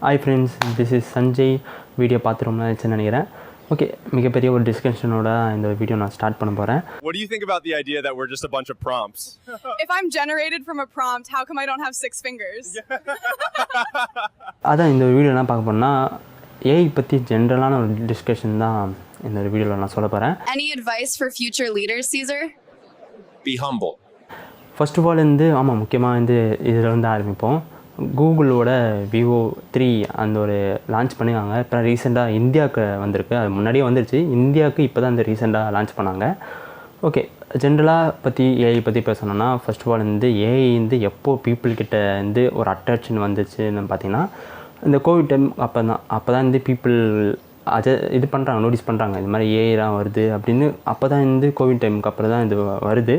Hi friends, this is Sanjay. Video பார்த்து ரொம்ப நாளாச்சுன்னு நினைக்கிறேன். ஓகே, மிகப்பெரிய ஒரு டிஸ்கஷனோட இந்த வீடியோ நான் ஸ்டார்ட் பண்ண போகிறேன். What do you think about the idea that we're just a bunch of prompts? If I'm generated from a prompt, how come I don't have 6 fingers? அதான் இந்த வீடியோ என்ன பார்க்க போனால் ஏஐ பற்றி ஜென்ரலான ஒரு டிஸ்கஷன் தான் இந்த வீடியோவில் நான் சொல்ல போகிறேன். Any advice for future leaders, Caesar? Be humble. First of all ஆமாம், முக்கியமாக இதில் ஆரம்பிப்போம். கூகுளோட விவோ 3 அந்த ஒரு லான்ச் பண்ணியிருக்காங்க. இப்போ ரீசெண்டாக இந்தியாவுக்கு வந்திருக்கு. அது முன்னாடியே வந்துருச்சு, இந்தியாவுக்கு இப்போ தான் ரீசெண்டாக லான்ச் பண்ணாங்க. ஓகே, ஜென்ரலாக ஏஐ பற்றி பேசணும்னா ஃபர்ஸ்ட் ஆஃப் ஆல் ஏஐ எப்போது பீப்புள்கிட்ட ஒரு அட்ராக்ஷன் வந்துச்சுன்னு பார்த்தீங்கன்னா இந்த கோவிட் டைம் அப்போ தான் பீப்புள் இது பண்ணுறாங்க, நோட்டீஸ் பண்ணுறாங்க இது மாதிரி ஏஐலாம் வருது அப்படின்னு. அப்போ தான் கோவிட் டைமுக்கு அப்புறம் தான் வருது,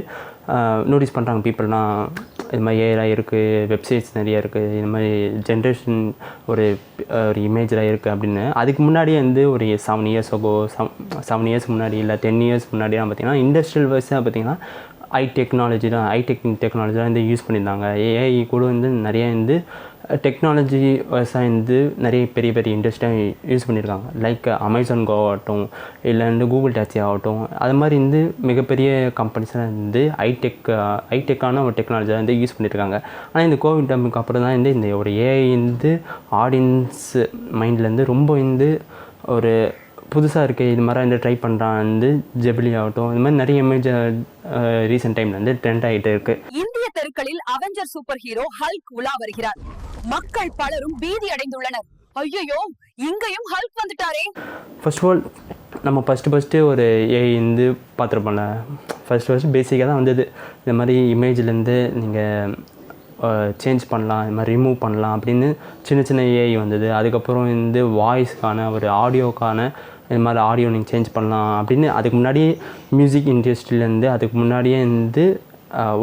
நோட்டீஸ் பண்ணுறாங்க பீப்புள்லாம். இது மாதிரி ஏஐலாம் இருக்குது, வெப்சைட்ஸ் நிறையா இருக்குது, இது மாதிரி ஜென்ரேஷன் ஒரு இமேஜெலாம் இருக்குது அப்படின்னு. அதுக்கு முன்னாடியே ஒரு 7 இயர்ஸ் முன்னாடி இல்லை 10 இயர்ஸ் முன்னாடிலாம் பார்த்திங்கன்னா இண்டஸ்ட்ரியல் வைஸாக பார்த்திங்கன்னா ஹைடெக் டெக்னாலஜி தான் யூஸ் பண்ணியிருந்தாங்க. ஏஐ கூட நிறைய டெக்னாலஜி வைஸாக நிறைய பெரிய பெரிய இண்டஸ்ட்ரியாக யூஸ் பண்ணியிருக்காங்க. லைக் அமேசான் கோ ஆகட்டும், இல்லை கூகுள் டாக்ஸி ஆகட்டும், அது மாதிரி மிகப்பெரிய கம்பெனிஸ்லாம் ஹைடெக்கான ஒரு டெக்னாலஜியாக யூஸ் பண்ணியிருக்காங்க. ஆனால் இந்த கோவிட் டைமுக்கு அப்புறம் தான் இந்த ஒரு ஏஐ ஆடியன்ஸ் மைண்டில் ரொம்ப ஒரு புதுசாக இருக்குது. இது மாதிரி ட்ரை பண்ணுறான் ஜெபிலி ஆகட்டும், இது மாதிரி நிறைய இமேஜ் ரீசெண்ட் டைமில் ட்ரெண்ட் ஆகிட்டு இருக்குது. இந்திய தெருக்களில் அவெஞ்சர் சூப்பர் ஹீரோ ஹல்க் உலா வருகிறார். மக்கள் பலரும் பீதி அடைந்துள்ளனர். ஐயோ, இங்கேயும் ஹல்க் வந்துட்டாரே. ஃபர்ஸ்ட் ஆஃப் ஆல் நம்ம ஃபஸ்ட்டு ஒரு ஏஐ பார்த்துருப்போம்ல. ஃபர்ஸ்ட் பேசிக்காக தான் இந்த மாதிரி இமேஜ்லேருந்து நீங்கள் சேஞ்ச் பண்ணலாம், இது மாதிரி ரிமூவ் பண்ணலாம் அப்படின்னு சின்ன ஏஐ வந்தது. அதுக்கப்புறம் வாய்ஸ்க்கான ஒரு ஆடியோக்கான இது மாதிரி ஆடியோ நீங்கள் சேஞ்ச் பண்ணலாம் அப்படின்னு. அதுக்கு முன்னாடியே மியூசிக் இண்டஸ்ட்ரியிலேருந்து அதுக்கு முன்னாடியே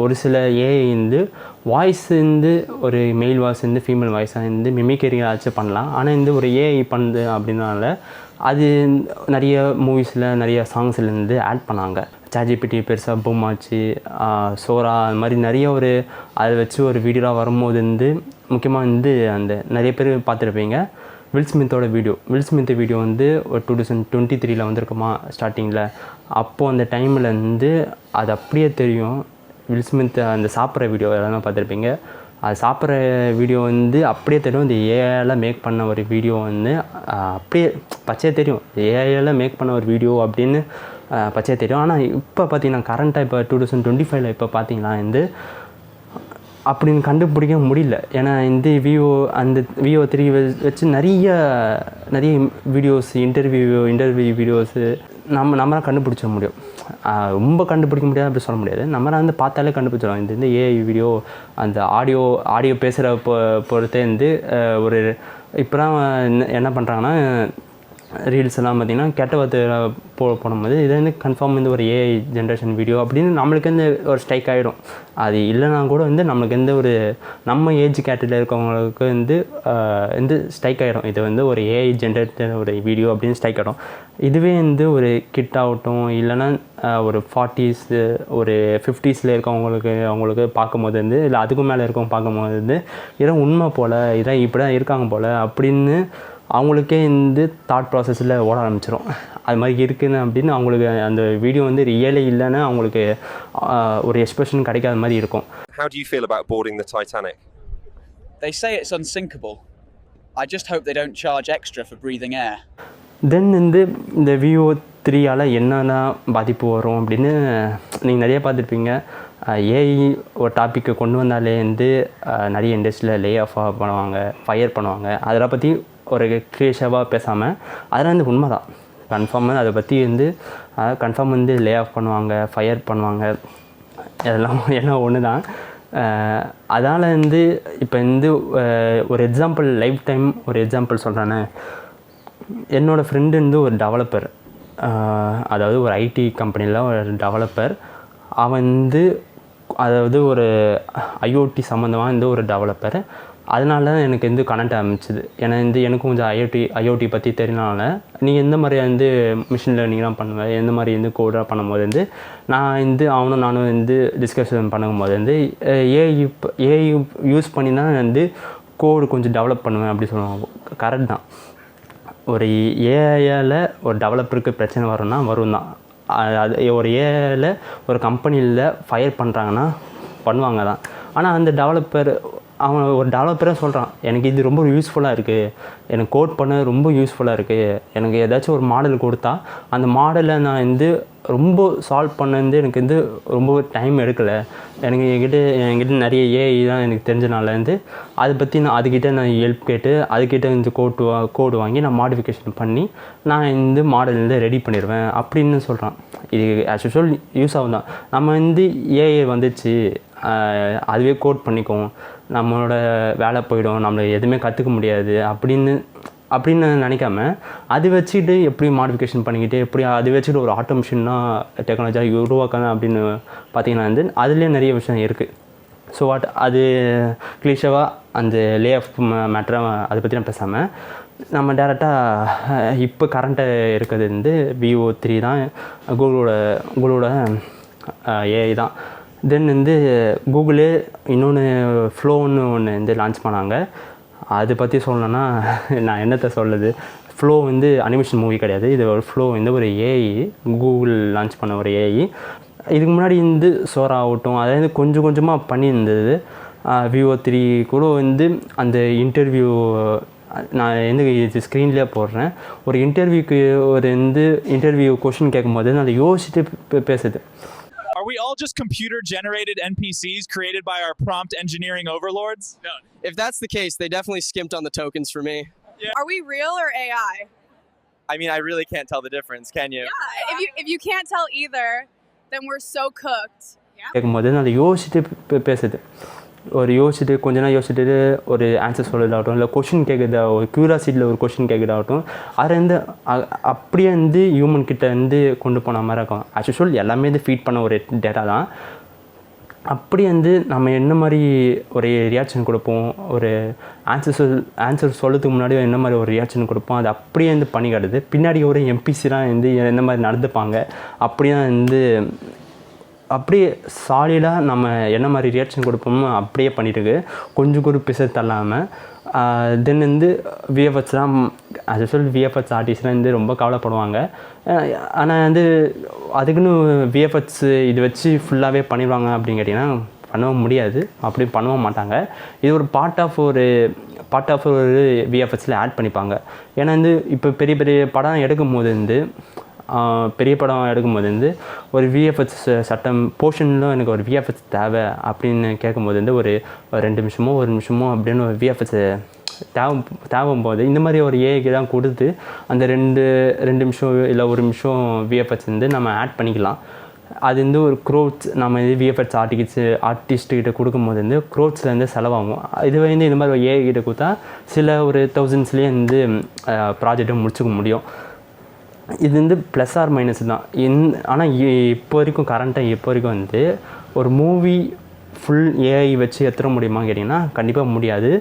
ஒரு சில ஏஐ வாய்ஸ் ஒரு மெயில் வாய்ஸ் ஃபீமேல் வாய்ஸாக மிமிக்கரியாச்சும் பண்ணலாம். ஆனால் ஒரு ஏஐ பண்ணுது அப்படின்னால அது நிறைய மூவிஸில் நிறைய சாங்ஸ்லேருந்து ஆட் பண்ணாங்க. சாட்ஜிபிடி பெருசாக பூம் ஆச்சு, சோரா அது மாதிரி நிறைய அதை வச்சு ஒரு வீடியோலாம் வரும்போது முக்கியமாக அந்த நிறைய பேர் பார்த்துருப்பீங்க வில் ஸ்மித்தோட வீடியோ. வில் ஸ்மித் வீடியோ ஒரு 2023 வந்திருக்குமா ஸ்டார்டிங்கில். அப்போது அந்த டைமில் அது அப்படியே தெரியும். வில் ஸ்மித் அந்த சாப்பிட்ற வீடியோ எல்லாமே பார்த்துருப்பீங்க. அது சாப்பிட்ற வீடியோ அப்படியே தெரியும். இந்த ஏஐயில் மேக் பண்ண ஒரு வீடியோ அப்படியே பச்சையாக தெரியும். ஏஐயில் மேக் பண்ண ஒரு வீடியோ அப்படின்னு பச்சையாக தெரியும். ஆனால் இப்போ பார்த்தீங்கன்னா கரண்ட்டாக இப்போ 2025 இப்போ பார்த்தீங்கன்னா அப்படின்னு கண்டுபிடிக்க முடியல. ஏன்னா விவோ 3 வச்சு நிறைய வீடியோஸ் இன்டர்வியூ வீடியோஸு நம்மளாம் கண்டுபிடிச்ச முடியும். ரொம்ப கண்டுபிடிக்க முடியாது அப்படி சொல்ல முடியாது. நம்மளாம் பார்த்தாலே கண்டுபிடிச்சிடும். ஏஐ வீடியோ அந்த ஆடியோ பேசுகிற பொறுத்தே ஒரு இப்போலாம் என்ன பண்ணுறாங்கன்னா ரீல்ஸ் எல்லாம் பார்த்திங்கன்னா கெட்ட வார்த்தை போடும்போது இது கன்ஃபார்ம் ஒரு ஏஐ ஜென்ரேஷன் வீடியோ அப்படின்னு நம்மளுக்கு ஒரு ஸ்ட்ரைக் ஆகிடும். அது இல்லைனா கூட நம்மளுக்கு ஒரு நம்ம ஏஜ் கேட்டரியில் இருக்கவங்களுக்கு ஸ்ட்ரைக் ஆகிடும். இது ஒரு ஏஐ ஜென்ரேட்டட் ஒரு வீடியோ அப்படின்னு ஸ்ட்ரைக் ஆகிடும். இதுவே ஒரு கிட் ஆகட்டும், இல்லைன்னா ஒரு 40s ஒரு 50s அவங்களுக்கு பார்க்கும்போது இல்லை அதுக்கும் மேலே இருக்கவங்க பார்க்கும்போது இதான் உண்மை போல், இதான் இப்படி தான் இருக்காங்க போல் அப்படின்னு அவங்களுக்கே தாட் ப்ராசஸில் ஓட ஆரம்பிச்சிடும். அது மாதிரி இருக்குன்னு அப்படின்னு அவங்களுக்கு அந்த வீடியோ ரியலே இல்லைன்னா அவங்களுக்கு ஒரு எக்ஸ்பிரஷன் கிடைக்காத மாதிரி இருக்கும். How do you feel about boarding the Titanic? They say it's unsinkable. I just hope they don't charge extra for breathing air. தென் இந்த விவோ 3ஆல் என்னென்ன பாதிப்பு வரும் அப்படின்னு நீங்கள் நிறைய பார்த்துருப்பீங்க. ஏஐ ஒரு டாப்பிக்கை கொண்டு வந்தாலே நிறைய இண்டஸ்ட்ரியில் லே ஆஃப் பண்ணுவாங்க, ஃபயர் பண்ணுவாங்க. அதெல்லாம் பற்றி ஒரு கிளிஷேவாக பேசாமல் அதெல்லாம் உண்மை தான். கன்ஃபார்மாக அதை பற்றி கன்ஃபார்ம் லே ஆஃப் பண்ணுவாங்க, ஃபயர் பண்ணுவாங்க. எல்லாம் ஒன்று தான். அதனால் இப்போ ஒரு எக்ஸாம்பிள் லைஃப் டைம் ஒரு எக்ஸாம்பிள் சொல்கிறேன்னு. என்னோடய ஃப்ரெண்டு ஒரு டெவலப்பர், அதாவது ஒரு ஐடி கம்பெனியில் ஒரு டெவலப்பர். அவன் அதாவது ஒரு ஐஓடி சம்மந்தமாக ஒரு டெவலப்பர். அதனால தான் எனக்கு கனெக்ட் ஆரம்பிச்சிது. ஏன்னா எனக்கும் கொஞ்சம் ஐஓடி பற்றி தெரிஞ்சனால நீங்கள் எந்த மாதிரி மிஷின் லேர்னிங்லாம் பண்ணுவேன், எந்த மாதிரி கோடாக பண்ணும்போது நான் அவனும் நானும் டிஸ்கஷன் பண்ணும்போது ஏஐ யூஸ் பண்ணி தான் கோடு கொஞ்சம் டெவலப் பண்ணுவேன் அப்படி சொல்லுவாங்க. கரெக்ட் தான். ஒரு ஏஐயால் ஒரு டெவலப்பருக்கு பிரச்சனை வரும்னா வரும் தான். அது ஒரு ஏஐயில் ஒரு கம்பெனியில் ஃபயர் பண்ணுறாங்கன்னா பண்ணுவாங்க தான். ஆனால் அந்த டெவலப்பர் அவன் ஒரு டெவலப்பராக சொல்கிறான், எனக்கு இது ரொம்ப யூஸ்ஃபுல்லாக இருக்குது, எனக்கு கோட் பண்ண ரொம்ப யூஸ்ஃபுல்லாக இருக்குது, எனக்கு ஏதாச்சும் ஒரு மாடல் கொடுத்தா அந்த மாடலை நான் வந்து ரொம்ப சால்வ் பண்ண எனக்கு வந்து ரொம்ப டைம் எடுக்கலை, எனக்கு என்கிட்ட நிறைய ஏஐ தான் எனக்கு தெரிஞ்சனாலேருந்து அதை பற்றி நான் அதுக்கிட்ட நான் ஹெல்ப் கேட்டு அதுக்கிட்ட இந்த கோடு வாங்கி நான் மாடிஃபிகேஷன் பண்ணி நான் இந்த மாடல் வந்து ரெடி பண்ணிடுவேன் அப்படின்னு சொல்கிறான். இது ஆஸ் யூஷுவல் யூஸ் ஆகும் தான். நம்ம வந்து ஏஐ வந்துச்சு, அதுவே கோட் பண்ணிக்கும், நம்மளோட வேலை போயிடும், நம்மளை எதுவுமே கற்றுக்க முடியாது அப்படின்னு நினைக்காம அது வச்சுட்டு எப்படி மாடிஃபிகேஷன் பண்ணிக்கிட்டு எப்படி அது வச்சுட்டு ஒரு ஆட்டோமேஷனாக டெக்னாலஜியாக உருவாக்கணும் அப்படின்னு பார்த்தீங்கன்னா வந்து அதுலேயே நிறைய விஷயம் இருக்குது. ஸோ அது கிளீஷாவாக அந்த லே ஆஃப் மேட்டரை அதை பற்றி நான் பேசாமல் நம்ம டேரெக்டாக இப்போ கரண்ட்டாக இருக்கிறது வந்து Vivo 3 தான், கூகுளோட ஏஐ தான். தென் வந்து கூகுளே இன்னொன்று ஃப்ளோன்னு ஒன்று வந்து லான்ச் பண்ணாங்க. அதை பற்றி சொல்லணுன்னா நான் என்னத்தை சொல்லுது. ஃப்ளோ வந்து அனிமேஷன் மூவி கிடையாது, இது ஒரு ஃப்ளோ வந்து ஒரு ஏஐ, கூகுள் லான்ச் பண்ண ஒரு ஏஐ. இதுக்கு முன்னாடி வந்து சோரா ஆகட்டும் அதாவது கொஞ்சம் கொஞ்சமாக பண்ணியிருந்தது. Vivo 3 கூட வந்து அந்த இன்டர்வியூ நான் வந்து இது ஸ்க்ரீன்லேயே போடுறேன். ஒரு இன்டர்வியூ கொஷின் கேட்கும்போது நான் அதை யோசிச்சுட்டு பேசுது. Are we all just computer-generated NPCs created by our prompt engineering overlords? No. If that's the case, they definitely skimped on the tokens for me. Are we real or AI? I mean, I really can't tell the difference, can you? Yeah. If you can't tell either, then we're so cooked. Yeah. கேட்கும்போது நான் அதை யோசிச்சுட்டு பேசுது. கொஞ்ச நேரம் யோசிச்சுட்டு ஒரு answer சொல்கிறதாகட்டும், இல்லை கொஷின் கேட்குறதா, ஒரு க்யூரியாசிட்டியில் ஒரு கொஷின் கேட்குறதாகட்டும், அதை வந்து அப்படியே வந்து ஹியூமன் கிட்ட வந்து கொண்டு போன மாதிரி இருக்கும். ஆஸ் யூஷுவல் எல்லாமே வந்து ஃபீட் பண்ண ஒரு டேட்டா தான். அப்படி வந்து நம்ம என்ன மாதிரி ஒரு ரியாக்ஷன் கொடுப்போம், ஒரு ஆன்சர் சொல்லதுக்கு முன்னாடி என்ன மாதிரி ஒரு ரியாக்ஷன் கொடுப்போம், அது அப்படியே வந்து பண்ணி காட்டுது. பின்னாடி ஒரு எம்பிசிலாம் வந்து என்ன மாதிரி நடந்துப்பாங்க அப்படியே வந்து அப்படியே சாலிடாக நம்ம என்ன மாதிரி ரியாக்ஷன் கொடுப்போமோ அப்படியே பண்ணிட்டுருக்கு, கொஞ்சம் கூட பிசர் தள்ளாமல். தென் வந்து விஎஃப்எக்ஸ்லாம் அது விஎஃப்எக்ஸ் ஆர்டிஸ்ட்லாம் வந்து ரொம்ப கவலைப்படுவாங்க. ஆனால் வந்து அதுக்குன்னு விஎஃப்எக்ஸ் இது வச்சு ஃபுல்லாகவே பண்ணிடுவாங்க அப்படின்னு கேட்டிங்கன்னா பண்ணவும் முடியாது, அப்படி பண்ணவும் மாட்டாங்க. இது ஒரு பார்ட் ஆஃப் ஒரு விஎஃப்எக்ஸில் ஆட் பண்ணிப்பாங்க. ஏன்னா வந்து இப்போ பெரிய பெரிய படம் எடுக்கும்போது வந்து ஒரு விஎஃப்எக்ஸ் போர்ஷனில் எனக்கு ஒரு விஎஃப்எக்ஸ் தேவை அப்படின்னு கேட்கும்போது வந்து ஒரு 2 நிமிஷமோ 1 நிமிஷமோ அப்படின்னு ஒரு விஎஃப்எக்ஸ் தேவைம்போது இந்த மாதிரி ஒரு ஏஐக்கு தான் கொடுத்து அந்த 2 நிமிஷம் இல்லை 1 நிமிஷம் விஎஃப்எக்ஸ் வந்து நம்ம ஆட் பண்ணிக்கலாம். அது வந்து ஒரு க்ரோட்ஸ் நம்ம இது விஎஃப்எக்ஸ் ஆர்டிஸ்ட்டுக்கிட்ட கொடுக்கும்போது வந்து க்ரோட்ஸில் வந்து செலவாகும். இது வந்து இந்த மாதிரி ஏஐ கிட்ட கொடுத்தா சில ஒரு தௌசண்ட்ஸ்லேயே வந்து ப்ராஜெக்டை முடிச்சுக்க முடியும். இது வந்து ப்ளஸ் ஆர் மைனஸ் தான். ஆனால் இப்போ வரைக்கும் வந்து ஒரு மூவி ஃபுல் ஏஐ வச்சு எடுத்துட முடியுமா கேட்டிங்கன்னா கண்டிப்பாக முடியாது.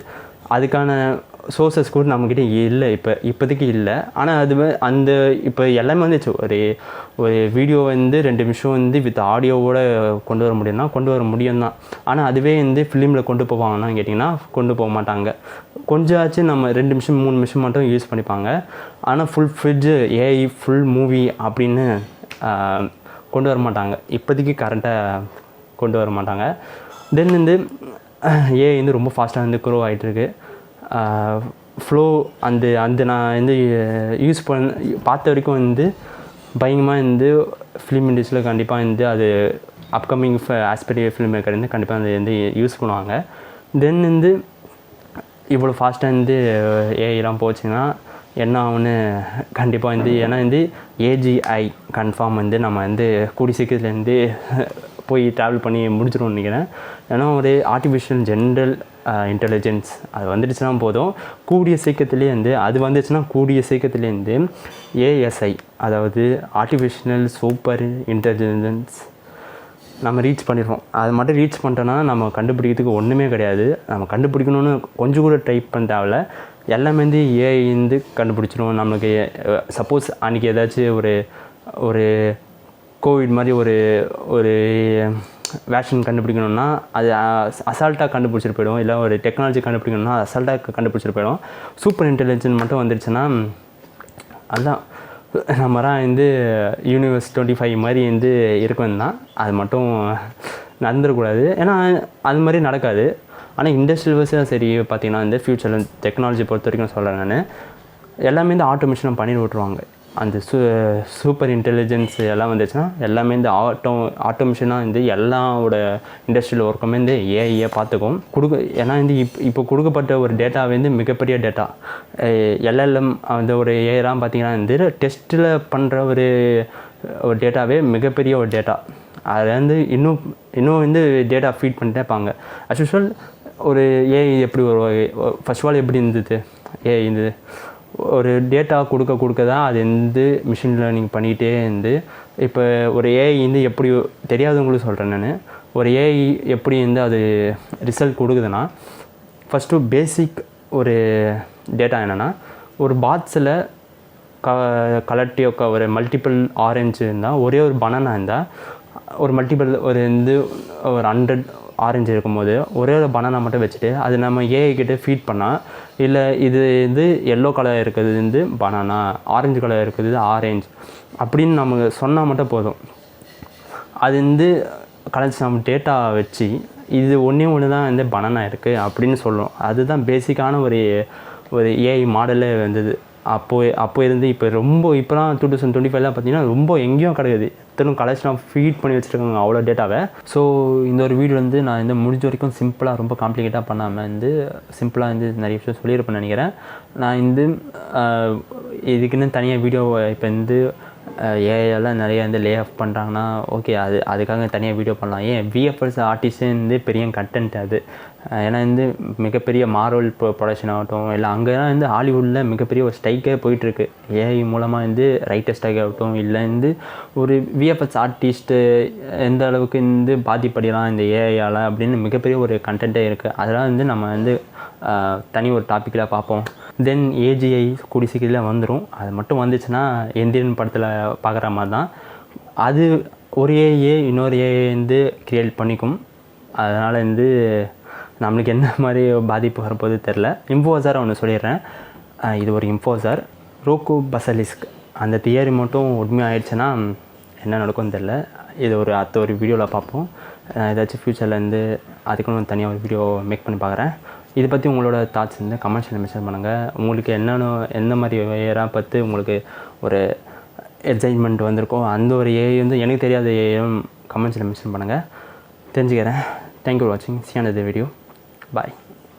அதுக்கான சோர்ஸஸ் கூட நம்மக்கிட்ட இல்லை, இப்போதைக்கு இல்லை. ஆனால் அது இப்போ எல்லாமே வந்துச்சு. ஒரு வீடியோ வந்து 2 நிமிஷம் வந்து வித் ஆடியோவோட கொண்டு வர முடியும் தான். ஆனால் அதுவே வந்து ஃபிலிமில் கொண்டு போவாங்கன்னா கேட்டிங்கன்னா கொண்டு போக மாட்டாங்க. கொஞ்சமாச்சும் நம்ம 2 நிமிஷம் 3 நிமிஷம் மட்டும் யூஸ் பண்ணிப்பாங்க. ஆனால் full fridge AI full movie அப்படின்னு கொண்டு வர மாட்டாங்க, இப்போதைக்கு கரெக்டாக கொண்டு வர மாட்டாங்க. தென் வந்து ஏஐ வந்து ரொம்ப ஃபாஸ்ட்டாக வந்து க்ரோ ஆகிட்டுருக்கு. ஃப்ளோ அந்த நான் வந்து பார்த்த வரைக்கும் வந்து பயங்கரமாக வந்து ஃபிலிம் இண்டஸ்ட்ரியில் கண்டிப்பாக வந்து அது அப்கமிங் ஆஸ்பெக்ட் ஃபிலிம் மேக்கர் வந்து கண்டிப்பாக அது வந்து யூஸ் பண்ணுவாங்க. தென் வந்து இவ்வளோ ஃபாஸ்ட்டாக வந்து ஏஐலாம் போச்சுன்னா என்ன ஆகுன்னு கண்டிப்பாக வந்து, ஏன்னா வந்து ஏஜிஐ கன்ஃபார்ம் வந்து நம்ம வந்து கூடி சீக்கிரத்துலேருந்து போய் ட்ராவல் பண்ணி முடிச்சிடும்னு நினைக்கிறேன். ஏன்னா ஒரு ஆர்டிஃபிஷியல் ஜென்ரல் இன்டெலிஜென்ஸ் அது வந்துடுச்சுன்னா போதும், கூடிய சீக்கிரத்துலேருந்து ஏஎஸ்ஐ அதாவது ஆர்டிஃபிஷியல் சூப்பர் இன்டெலிஜென்ஸ் நம்ம ரீச் பண்ணிடுவோம். அது மட்டும் ரீச் பண்ணிட்டோன்னா நம்ம கண்டுபிடிக்கிறதுக்கு ஒன்றுமே கிடையாது. நம்ம கண்டுபிடிக்கணும்னு கொஞ்சம் கூட டைப் பண்ண தேவையில்ல, எல்லாமே வந்து ஏஐ வந்து கண்டுபிடிச்சிடும். நம்மளுக்கு சப்போஸ் அன்றைக்கி ஏதாச்சும் ஒரு கோவிட் மாதிரி ஒரு ஒரு வேக்சின் கண்டுபிடிக்கணும்னா அது அசால்ட்டாக கண்டுபிடிச்சிட்டு போயிடும், இல்லை ஒரு டெக்னாலஜி கண்டுபிடிக்கணும்னா அசால்ட்டாக கண்டுபிடிச்சிட்டு போயிடும். சூப்பர் இன்டெலிஜென்ட் மட்டும் வந்துருச்சுன்னா அதுதான் நம்மலாம் வந்து யூனிவர்ஸ் 25 மாதிரி வந்து இருக்கும் தான். அது மட்டும் நடந்துடக்கூடாது, ஏன்னா அது மாதிரி நடக்காது. ஆனால் இண்டஸ்ட்ரியல் வைஸாக சரி பார்த்தீங்கன்னா இந்த ஃப்யூச்சரில் டெக்னாலஜி பொறுத்த வரைக்கும் சொல்கிறேன் நான், எல்லாமே இந்த ஆட்டோமேஷனை பண்ணி விட்ருவாங்க. அந்த சூப்பர் இன்டெலிஜென்ஸ் எல்லாம் வந்துச்சுன்னா எல்லாமே இந்த ஆட்டோமேஷனாக வந்து எல்லாவோட இண்டஸ்ட்ரியல் ஒர்க்குமே வந்து ஏஐயை பார்த்துக்கும் ஏன்னா வந்து இப்போ கொடுக்கப்பட்ட ஒரு டேட்டாவே வந்து மிகப்பெரிய டேட்டா. எல்எல்எம் அந்த ஒரு ஏஐலாம் பார்த்தீங்கன்னா வந்து டெஸ்ட்டில் பண்ணுற ஒரு டேட்டாவே மிகப்பெரிய ஒரு டேட்டா. அதில் வந்து இன்னும் வந்து டேட்டா ஃபீட் பண்ணிட்டே இருப்பாங்க. அஸ் யூஷுவல் ஒரு ஏஐ எப்படி ஒரு ஃபர்ஸ்ட் ஆல் எப்படி இருந்தது, ஏஐ இருந்தது ஒரு டேட்டா கொடுக்க தான் அது வந்து மிஷின் லேர்னிங் பண்ணிகிட்டே இருந்து இப்போ ஒரு ஏஐ வந்து எப்படி தெரியாதவங்களும் சொல்கிறேன் நான், ஒரு ஏஐ எப்படி வந்து அது ரிசல்ட் கொடுக்குதுன்னா ஃபஸ்ட்டு பேசிக் ஒரு டேட்டா என்னென்னா ஒரு பாக்ஸில் கலர்ட்டியோ ஒரு மல்டிபிள் ஆரஞ்சு இருந்தால் ஒரே ஒரு பனானா இருந்தால் ஒரு மல்டிபிள் ஒரு வந்து ஒரு 100 ஆரஞ்சு இருக்கும்போது ஒரே ஒரு பனானா மட்டும் வச்சுட்டு அது நம்ம ஏஐ கிட்டே ஃபீட் பண்ணால், இல்லை இது வந்து எல்லோ கலர் இருக்கிறது வந்து பனானா, ஆரஞ்சு கலர் இருக்கிறது ஆரஞ்சு அப்படின்னு நம்ம சொன்னால் மட்டும் போதும். அது வந்து கலெக்ட் நம்ம டேட்டா வச்சு இது ஒன்று தான் வந்து பனானா இருக்குது அப்படின்னு சொல்லும். அதுதான் பேசிக்கான ஒரு ஏஐ மாடலே வந்தது. அப்போ இருந்து இப்போலாம் 2025 பார்த்தீங்கன்னா ரொம்ப எங்கேயும் கிடையாது, எத்தனை கலெக்ஷன் ஃபீட் பண்ணி வச்சுருக்காங்க அவ்வளோ டேட்டாவை. ஸோ இந்த ஒரு வீடியோ வந்து நான் இந்த முடிஞ்ச வரைக்கும் சிம்பிளாக ரொம்ப காம்ப்ளிகேட்டாக பண்ணாமல் வந்து சிம்பிளாக வந்து நிறைய விஷயம் சொல்லியிருப்பேன்னு நினைக்கிறேன். நான் வந்து இதுக்குன்னு தனியாக வீடியோ இப்போ வந்து ஏஐயெல்லாம் நிறைய வந்து லே ஆஃப் பண்ணுறாங்கன்னா ஓகே, அதுக்காக தனியாக வீடியோ பண்ணலாம். ஏன் விஎஃப்எஸ் ஆர்டிஸ்ட்டு வந்து பெரிய கண்டென்ட் அது. ஏன்னா வந்து மிகப்பெரிய மார்வல் ப்ரொடக்ஷன் ஆகட்டும், இல்லை அங்கெல்லாம் வந்து ஹாலிவுட்டில் மிகப்பெரிய ஒரு ஸ்ட்ரைக்கே போயிட்டுருக்கு ஏஐ மூலமாக வந்து ரைட்டர் ஸ்ட்ரைக் ஆகட்டும், இல்லை வந்து ஒரு விஎஃப்எஸ் ஆர்டிஸ்ட்டு எந்த அளவுக்கு வந்து பாதிப்படையலாம் இந்த ஏஐயால் அப்படின்னு மிகப்பெரிய ஒரு கண்டென்ட்டே இருக்குது. அதெல்லாம் வந்து நம்ம வந்து தனி ஒரு டாப்பிக்கில் பார்ப்போம். தென் ஏஜிஐ கூடி சீக்கிரத்தில் வந்துடும். அது மட்டும் வந்துச்சுன்னா எந்திரன் படத்தில் பார்க்குற மாதிரி தான், அது ஒரு ஏஐ இன்னொரு ஏஐ வந்து க்ரியேட் பண்ணிக்கும். அதனால் வந்து நம்மளுக்கு என்ன மாதிரி பாதிப்பு வரப்போது தெரில. இன்ஃபோசார் ஒன்று சொல்லிடுறேன், இது ஒரு இன்ஃபோசார் ரோக்கு பசலிஸ்க் அந்த தியரி மட்டும் உண்மையாகிடுச்சுன்னா என்ன நடக்கும்னு தெரில. இது அடுத்த ஒரு வீடியோவில் பார்ப்போம். ஏதாச்சும் ஃப்யூச்சர்லேருந்து அதுக்குன்னு தனியாக ஒரு வீடியோ மேக் பண்ணி பார்க்குறேன். இதை பற்றி உங்களோட தாட்ஸ் வந்து கமெண்ட்ஸில் மென்ஷன் பண்ணுங்கள். உங்களுக்கு எந்த மாதிரி ஏஐ பற்றி உங்களுக்கு ஒரு எக்ஸைட்மெண்ட் வந்திருக்கோ அந்த ஒரு ஏஐ வந்து எனக்கு தெரியாத ஏஐயும் கமெண்ட்ஸில் மென்ஷன் பண்ணுங்கள், தெரிஞ்சுக்கிறேன். தேங்க்யூ ஃபார் வாட்சிங். See you another video. Bye.